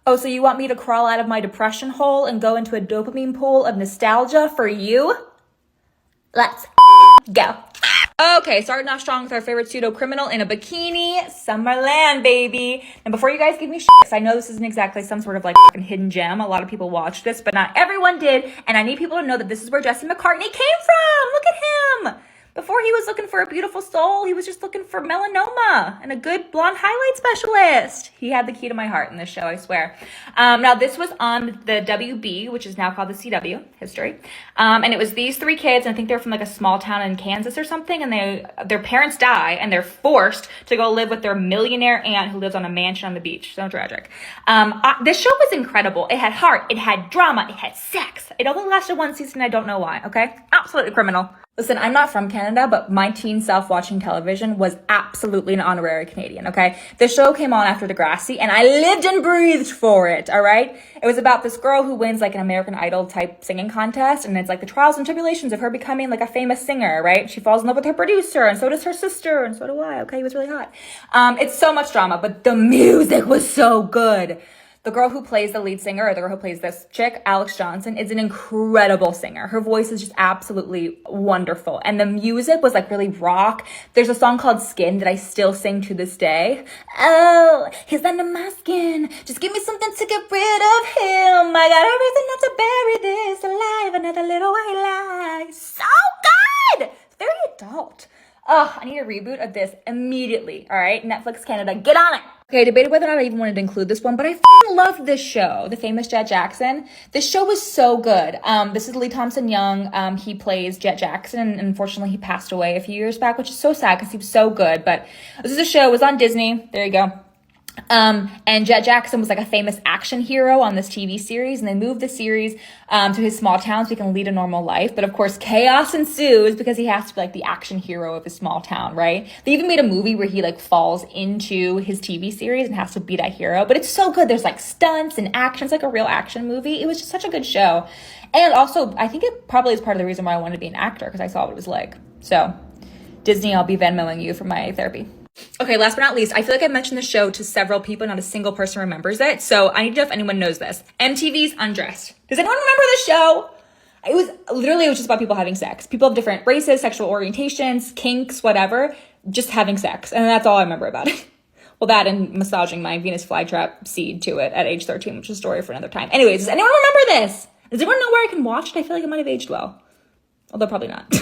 Oh, so you want me to crawl out of my depression hole and go into a dopamine pool of nostalgia for you? Let's go. Okay, starting off strong with our favorite pseudo-criminal in a bikini, Summerland, baby. And before you guys give me shit, 'cause I know this isn't exactly some sort of like fucking hidden gem. A lot of people watched this, but not everyone did. And I need people to know that this is where Jesse McCartney came from. Look at him. Before he was looking for a beautiful soul, he was just looking for melanoma and a good blonde highlight specialist. He had the key to my heart in this show, I swear. Now, this was on the WB, which is now called the CW, history. And it was these three kids, and I think they're from like a small town in Kansas or something, and their parents die, and they're forced to go live with their millionaire aunt who lives on a mansion on the beach. So tragic. This show was incredible. It had heart, it had drama, it had sex. It only lasted one season, I don't know why, okay? Absolutely criminal. Listen, I'm not from Canada, but my teen self watching television was absolutely an honorary Canadian, okay? The show came on after Degrassi, and I lived and breathed for it, all right? It was about this girl who wins like an American Idol type singing contest, and it's like the trials and tribulations of her becoming like a famous singer, right? She falls in love with her producer, and so does her sister, and so do I, okay? He was really hot. It's so much drama, but the music was so good. The girl who plays the lead singer, or the girl who plays this chick, Alex Johnson, is an incredible singer. Her voice is just absolutely wonderful. And the music was like really rock. There's a song called Skin that I still sing to this day. Oh, he's under my skin. Just give me something to get rid of him. I got a reason not to bury this alive. Another little white lie. So good! It's very adult. Oh, I need a reboot of this immediately. All right, Netflix Canada, get on it. Okay, I debated whether or not I even wanted to include this one, but I loved this show, The Famous Jet Jackson. This show was so good. This is Lee Thompson Young. He plays Jet Jackson, and unfortunately he passed away a few years back, which is so sad because he was so good. But this is a show. It was on Disney. There you go. And Jet Jackson was like a famous action hero on this TV series, and they moved the series to his small town so he can lead a normal life. But of course, chaos ensues because he has to be like the action hero of his small town, right? They even made a movie where he like falls into his TV series and has to be that hero. But it's so good. There's like stunts and action. It's like a real action movie. It was just such a good show. And also, I think it probably is part of the reason why I wanted to be an actor, because I saw what it was like. So, Disney, I'll be Venmoing you for my therapy. Okay, last but not least, I feel like I mentioned the show to several people, not a single person remembers it, so I need to know if anyone knows this. MTV's Undressed. Does anyone remember this show? It was just about people having sex. People of different races, sexual orientations, kinks, whatever, just having sex. And that's all I remember about it. Well, that and massaging my Venus flytrap seed to it at age 13, which is a story for another time. Anyways, does anyone remember this? Does anyone know where I can watch it? I feel like it might have aged well. Although probably not.